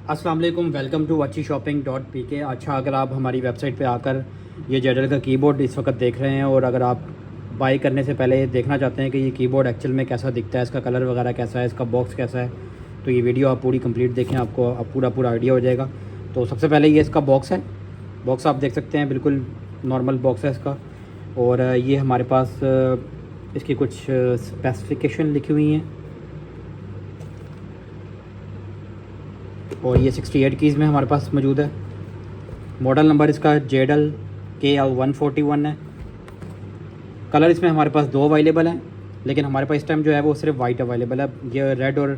अस्सलाम वालेकुम, welcome to wachishoping.pk। अच्छा, अगर आप हमारी वेबसाइट पे आकर ये जेडल का कीबोर्ड इस वक्त देख रहे हैं और अगर आप बाई करने से पहले देखना चाहते हैं कि ये कीबोर्ड एक्चुअल में कैसा दिखता है, इसका कलर वगैरह कैसा है, इसका बॉक्स कैसा है, तो ये वीडियो आप पूरी कंप्लीट देखें, आपको पूरा आइडिया हो जाएगा। तो सबसे पहले ये इसका बॉक्स है। बॉक्स आप देख सकते हैं, बिल्कुल नॉर्मल बॉक्स है इसका। और ये हमारे पास इसकी कुछ स्पेसिफिकेशन लिखी हुई हैं और ये 68 कीज़ में हमारे पास मौजूद है। मॉडल नंबर इसका JDL KL141 है। कलर इसमें हमारे पास दो अवेलेबल हैं, लेकिन हमारे पास इस टाइम जो है वो सिर्फ वाइट अवेलेबल है। ये रेड और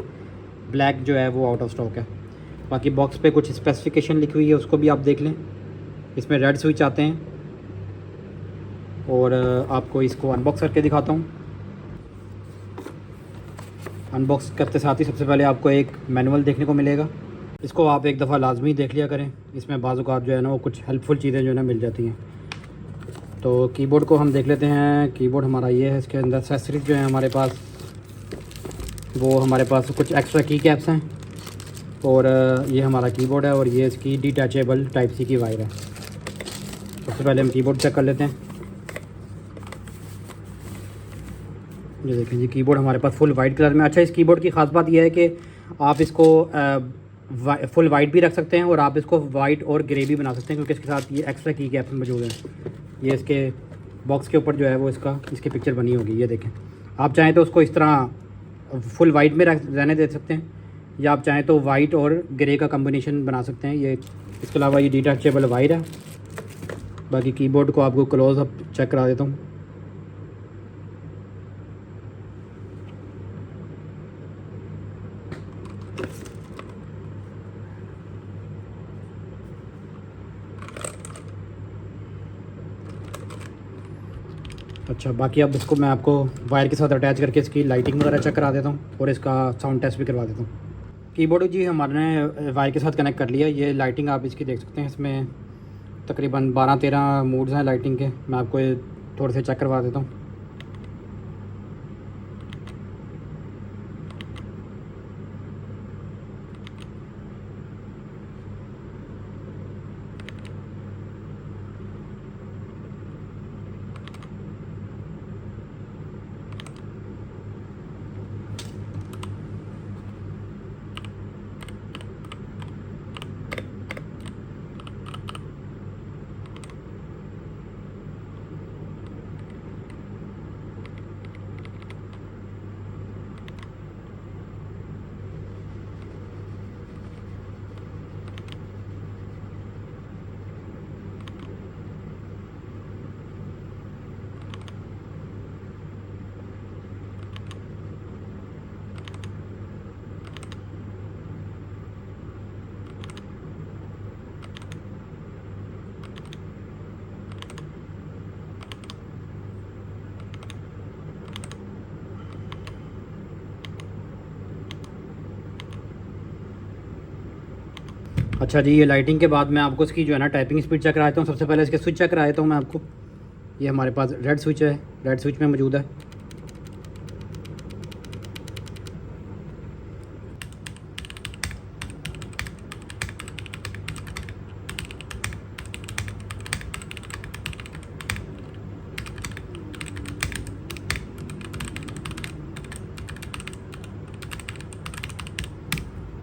ब्लैक जो है वो आउट ऑफ स्टॉक है। बाकी बॉक्स पे कुछ स्पेसिफिकेशन लिखी हुई है, उसको भी आप देख लें। इसमें रेड स्विच आते हैं और आपको इसको अनबॉक्स करके दिखाता हूँ। अनबॉक्स करते साथ ही सबसे पहले आपको एक मैनुअल देखने को मिलेगा। इसको आप एक दफ़ा लाजमी देख लिया करें, इसमें बाज़ औक़ात जो है ना वो कुछ हेल्पफुल चीज़ें जो है ना मिल जाती हैं। तो कीबोर्ड को हम देख लेते हैं। कीबोर्ड हमारा ये है, इसके अंदर एक्सेसरीज जो है हमारे पास, वो हमारे पास कुछ एक्स्ट्रा की कैप्स हैं और ये हमारा कीबोर्ड है और ये इसकी डिटैचेबल टाइप सी की वायर है। सबसे पहले हम कीबोर्ड चेक कर लेते हैं। ये देखें जी, कीबोर्ड हमारे पास फुल वाइट कलर में। अच्छा, इस कीबोर्ड की ख़ास बात यह है कि आप इसको फुल वाइट भी रख सकते हैं और आप इसको वाइट और ग्रे भी बना सकते हैं, क्योंकि इसके साथ ये एक्स्ट्रा की कैप्स मौजूद हैं। ये इसके बॉक्स के ऊपर जो है वो इसकी पिक्चर बनी होगी, ये देखें। आप चाहें तो उसको इस तरह फुल वाइट में रहने दे सकते हैं, या आप चाहें तो वाइट और ग्रे का कम्बिनेशन बना सकते हैं। ये इसके अलावा ये डिटैचेबल वायर है। बाकी कीबोर्ड को आपको क्लोज अप चेक करा देता हूँ। अच्छा, बाकी अब इसको मैं आपको वायर के साथ अटैच करके इसकी लाइटिंग वगैरह चेक करा देता हूँ और इसका साउंड टेस्ट भी करवा देता हूँ। कीबोर्ड जी हमारे वायर के साथ कनेक्ट कर लिया। ये लाइटिंग आप इसकी देख सकते हैं, इसमें तकरीबन 12-13 मूड्स हैं लाइटिंग के। मैं आपको ये थोड़े से चेक करवा देता हूँ। अच्छा जी, ये लाइटिंग के बाद मैं आपको इसकी जो है ना टाइपिंग स्पीड चेक कराता हूँ। सबसे पहले इसके स्विच चेक कराता हूँ मैं आपको। ये हमारे पास रेड स्विच है, रेड स्विच में मौजूद है।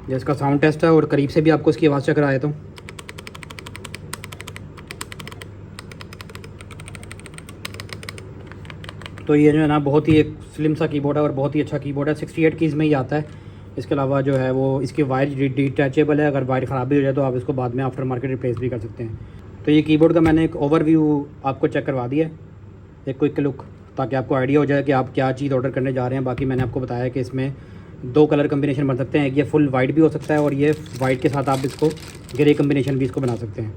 ये इसका साउंड टेस्ट है और करीब से भी आपको इसकी आवाज़ चेक करा देता हूँ। तो ये जो है ना बहुत ही एक स्लिम सा कीबोर्ड है और बहुत ही अच्छा कीबोर्ड है। 68 कीज़ में ही आता है। इसके अलावा जो है वो इसकी वायर डिटैचेबल है। अगर वायर ख़राब भी हो जाए तो आप इसको बाद में आफ्टर मार्केट रिप्लेस भी कर सकते हैं। तो ये कीबोर्ड का मैंने एक ओवरव्यू आपको चेक करवा दिया है, एक क्विक लुक, ताकि आपको आइडिया हो जाए कि आप क्या चीज़ ऑर्डर करने जा रहे हैं। बाकी मैंने आपको बताया कि इसमें दो कलर कम्बिनेशन बन सकते हैं। एक ये फुल वाइट भी हो सकता है और ये वाइट के साथ आप इसको ग्रे कम्बिनेशन भी इसको बना सकते हैं।